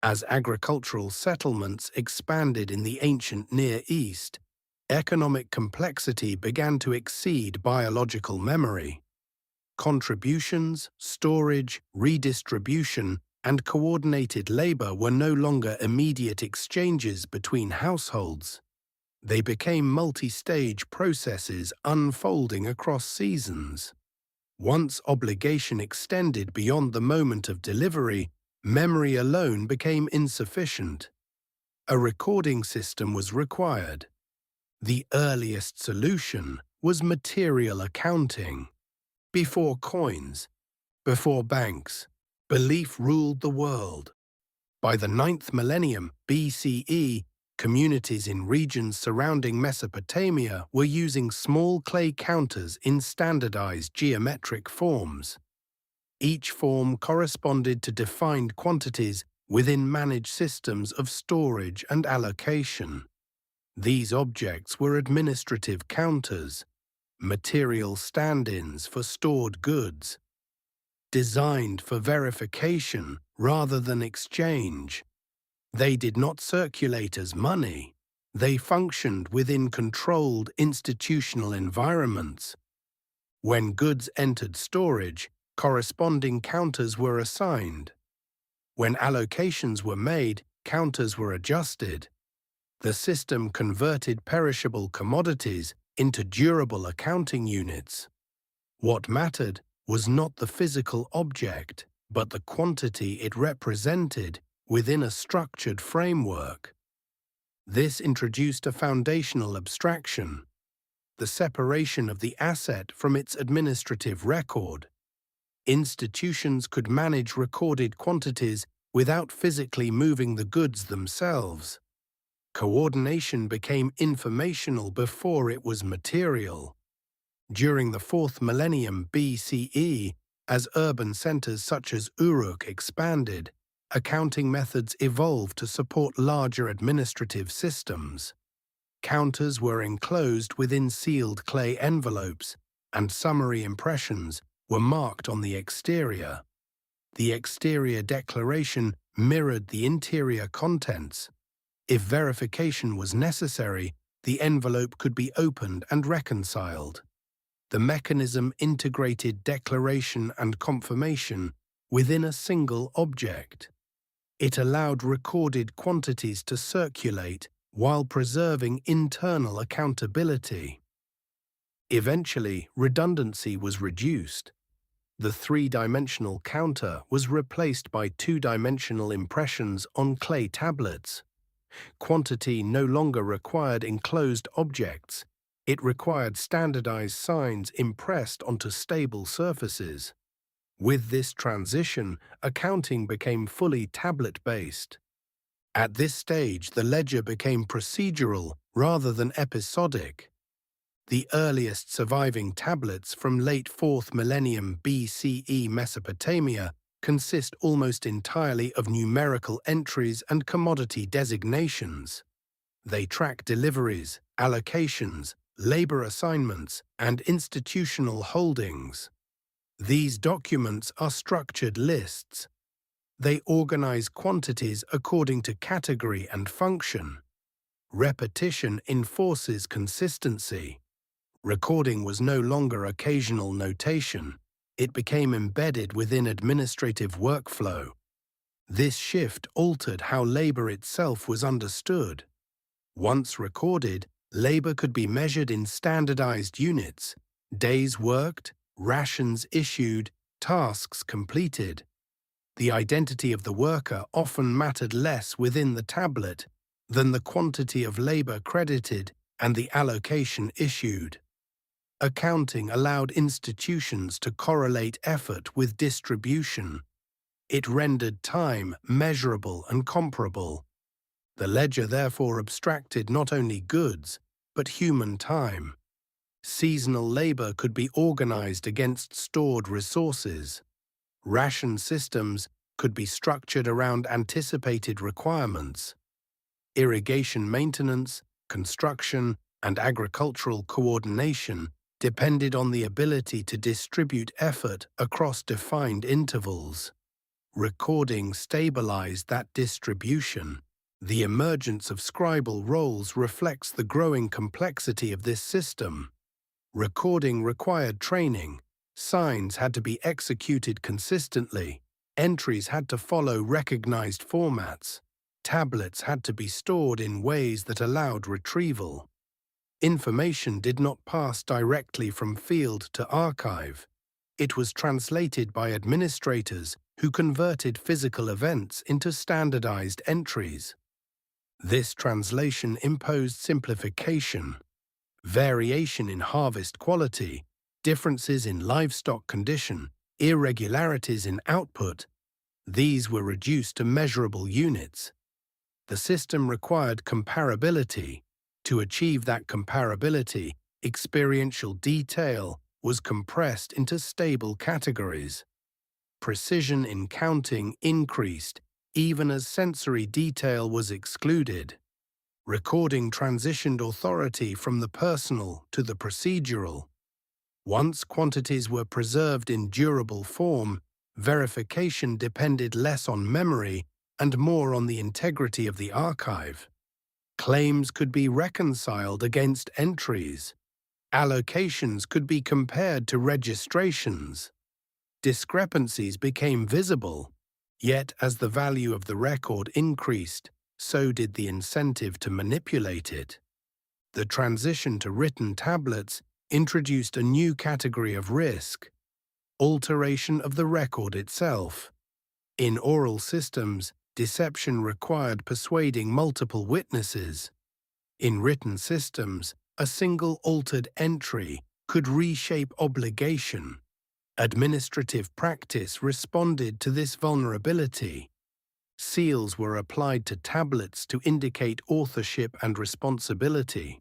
As agricultural settlements expanded in the ancient Near East, economic complexity began to exceed biological memory. Contributions, storage, redistribution, and coordinated labor were no longer immediate exchanges between households. They became multi-stage processes unfolding across seasons. Once obligation extended beyond the moment of delivery, memory alone became insufficient. A recording system was required. The earliest solution was material accounting. Before coins, before banks, belief ruled the world. By the 9th millennium BCE, communities in regions surrounding Mesopotamia were using small clay counters in standardized geometric forms. Each form corresponded to defined quantities within managed systems of storage and allocation. These objects were administrative counters, material stand-ins for stored goods, designed for verification rather than exchange. They did not circulate as money. They functioned within controlled institutional environments. When goods entered storage, corresponding counters were assigned. When allocations were made, counters were adjusted. The system converted perishable commodities into durable accounting units. What mattered was not the physical object, but the quantity it represented within a structured framework. This introduced a foundational abstraction, the separation of the asset from its administrative record. Institutions could manage recorded quantities without physically moving the goods themselves. Coordination became informational before it was material. During the 4th millennium BCE, as urban centers such as Uruk expanded, accounting methods evolved to support larger administrative systems. Counters were enclosed within sealed clay envelopes, and summary impressions were marked on the exterior. The exterior declaration mirrored the interior contents. If verification was necessary, the envelope could be opened and reconciled. The mechanism integrated declaration and confirmation within a single object. It allowed recorded quantities to circulate while preserving internal accountability. Eventually, redundancy was reduced. The three-dimensional counter was replaced by two-dimensional impressions on clay tablets. Quantity no longer required enclosed objects. It required standardized signs impressed onto stable surfaces. With this transition, accounting became fully tablet-based. At this stage, the ledger became procedural rather than episodic. The earliest surviving tablets from late 4th millennium BCE Mesopotamia consist almost entirely of numerical entries and commodity designations. They track deliveries, allocations, labor assignments, and institutional holdings. These documents are structured lists. They organize quantities according to category and function. Repetition enforces consistency. Recording was no longer occasional notation. It became embedded within administrative workflow. This shift altered how labor itself was understood. Once recorded, labor could be measured in standardized units: days worked, rations issued, tasks completed. The identity of the worker often mattered less within the tablet than the quantity of labor credited and the allocation issued. Accounting allowed institutions to correlate effort with distribution. It rendered time measurable and comparable. The ledger therefore abstracted not only goods, but human time. Seasonal labor could be organized against stored resources. Ration systems could be structured around anticipated requirements. Irrigation maintenance, construction, and agricultural coordination depended on the ability to distribute effort across defined intervals. Recording stabilized that distribution. The emergence of scribal roles reflects the growing complexity of this system. Recording required training. Signs had to be executed consistently. Entries had to follow recognized formats. Tablets had to be stored in ways that allowed retrieval. Information did not pass directly from field to archive. It was translated by administrators who converted physical events into standardized entries. This translation imposed simplification. Variation in harvest quality, differences in livestock condition, irregularities in output, these were reduced to measurable units. The system required comparability. To achieve that comparability, experiential detail was compressed into stable categories. Precision in counting increased, even as sensory detail was excluded. Recording transitioned authority from the personal to the procedural. Once quantities were preserved in durable form, verification depended less on memory and more on the integrity of the archive. Claims could be reconciled against entries. Allocations could be compared to registrations. Discrepancies became visible, yet as the value of the record increased, so did the incentive to manipulate it. The transition to written tablets introduced a new category of risk: alteration of the record itself. In oral systems, deception required persuading multiple witnesses. In written systems, a single altered entry could reshape obligation. Administrative practice responded to this vulnerability. Seals were applied to tablets to indicate authorship and responsibility.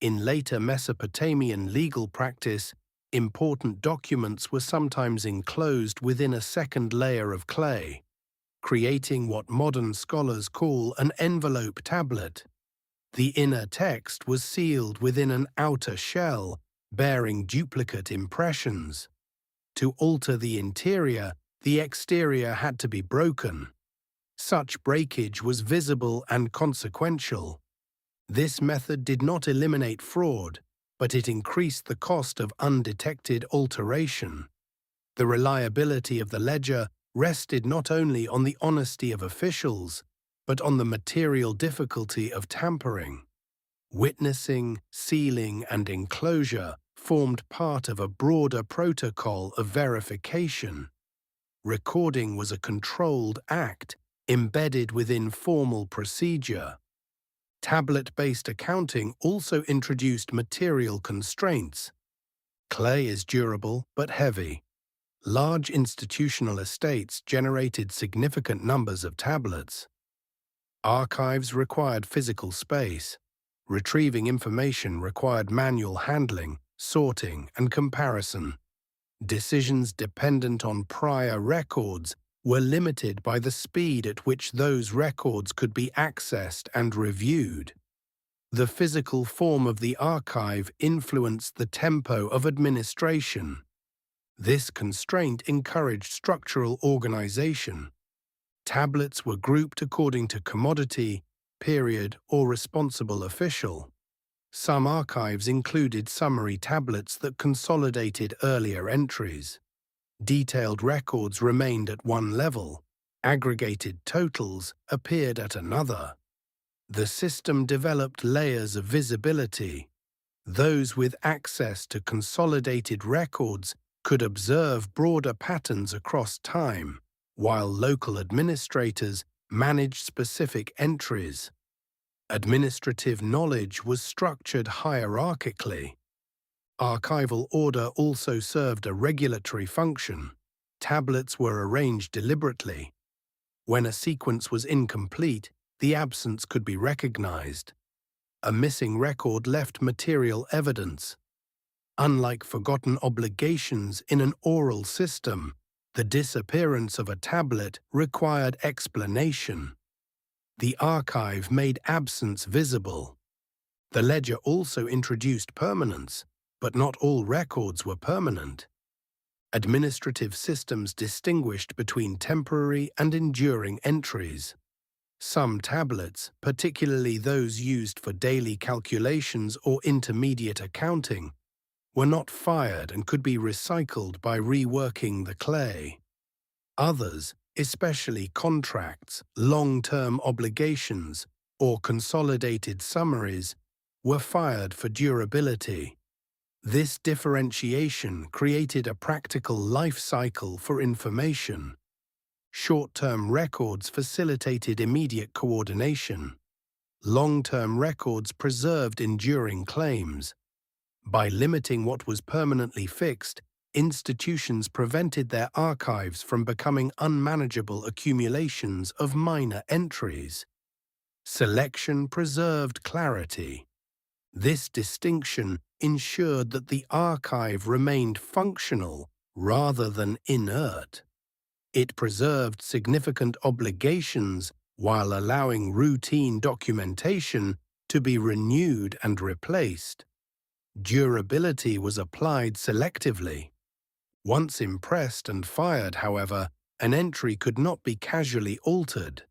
In later Mesopotamian legal practice, important documents were sometimes enclosed within a second layer of clay, creating what modern scholars call an envelope tablet. The inner text was sealed within an outer shell, bearing duplicate impressions. To alter the interior, the exterior had to be broken. Such breakage was visible and consequential. This method did not eliminate fraud, but it increased the cost of undetected alteration. The reliability of the ledger rested not only on the honesty of officials, but on the material difficulty of tampering. Witnessing, sealing, and enclosure formed part of a broader protocol of verification. Recording was a controlled act embedded within formal procedure. Tablet-based accounting also introduced material constraints. Clay is durable but heavy. Large institutional estates generated significant numbers of tablets. Archives required physical space. Retrieving information required manual handling, sorting, and comparison. Decisions dependent on prior records were limited by the speed at which those records could be accessed and reviewed. The physical form of the archive influenced the tempo of administration. This constraint encouraged structural organization. Tablets were grouped according to commodity, period, or responsible official. Some archives included summary tablets that consolidated earlier entries. Detailed records remained at one level. Aggregated totals appeared at another. The system developed layers of visibility. Those with access to consolidated records could observe broader patterns across time, while local administrators managed specific entries. Administrative knowledge was structured hierarchically. Archival order also served a regulatory function. Tablets were arranged deliberately. When a sequence was incomplete, the absence could be recognized. A missing record left material evidence. Unlike forgotten obligations in an oral system, the disappearance of a tablet required explanation. The archive made absence visible. The ledger also introduced permanence, but not all records were permanent. Administrative systems distinguished between temporary and enduring entries. Some tablets, particularly those used for daily calculations or intermediate accounting, were not fired and could be recycled by reworking the clay. Others, especially contracts, long-term obligations, or consolidated summaries, were fired for durability. This differentiation created a practical life cycle for information. Short-term records facilitated immediate coordination. Long-term records preserved enduring claims. By limiting what was permanently fixed, institutions prevented their archives from becoming unmanageable accumulations of minor entries. Selection preserved clarity. This distinction ensured that the archive remained functional rather than inert. It preserved significant obligations while allowing routine documentation to be renewed and replaced. Durability was applied selectively. Once impressed and fired, however, an entry could not be casually altered.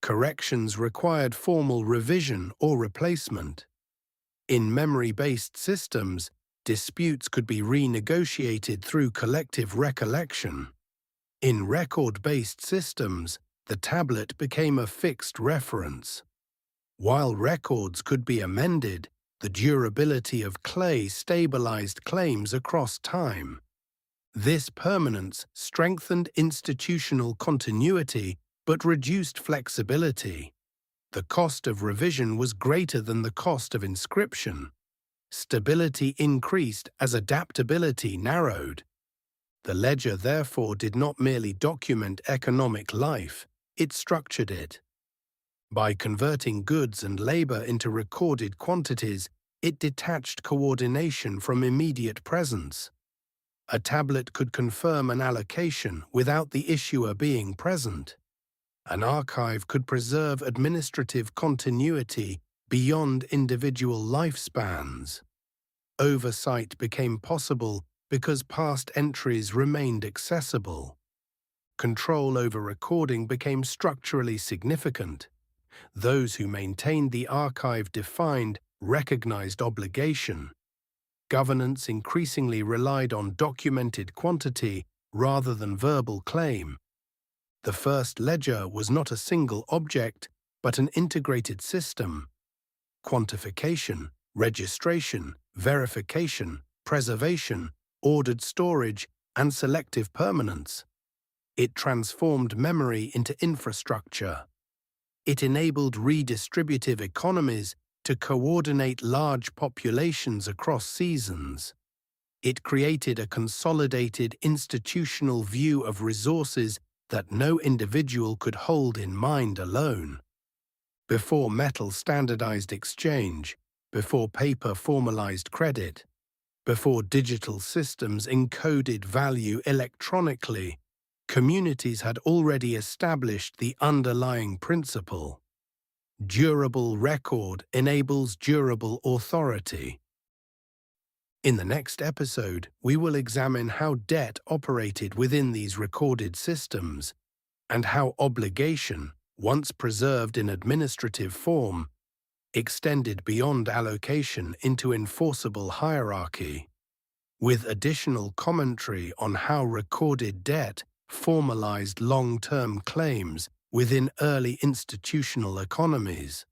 Corrections required formal revision or replacement. In memory-based systems, disputes could be renegotiated through collective recollection. In record-based systems, the tablet became a fixed reference. While records could be amended, the durability of clay stabilized claims across time. This permanence strengthened institutional continuity but reduced flexibility. The cost of revision was greater than the cost of inscription. Stability increased as adaptability narrowed. The ledger therefore did not merely document economic life, it structured it. By converting goods and labor into recorded quantities, it detached coordination from immediate presence. A tablet could confirm an allocation without the issuer being present. An archive could preserve administrative continuity beyond individual lifespans. Oversight became possible because past entries remained accessible. Control over recording became structurally significant. Those who maintained the archive defined, recognized obligation. Governance increasingly relied on documented quantity rather than verbal claim. The first ledger was not a single object, but an integrated system. Quantification, registration, verification, preservation, ordered storage, and selective permanence. It transformed memory into infrastructure. It enabled redistributive economies to coordinate large populations across seasons. It created a consolidated institutional view of resources that no individual could hold in mind alone. Before metal standardized exchange, before paper formalized credit, before digital systems encoded value electronically, communities had already established the underlying principle. Durable record enables durable authority. In the next episode, we will examine how debt operated within these recorded systems, and how obligation, once preserved in administrative form, extended beyond allocation into enforceable hierarchy, with additional commentary on how recorded debt formalized long-term claims within early institutional economies.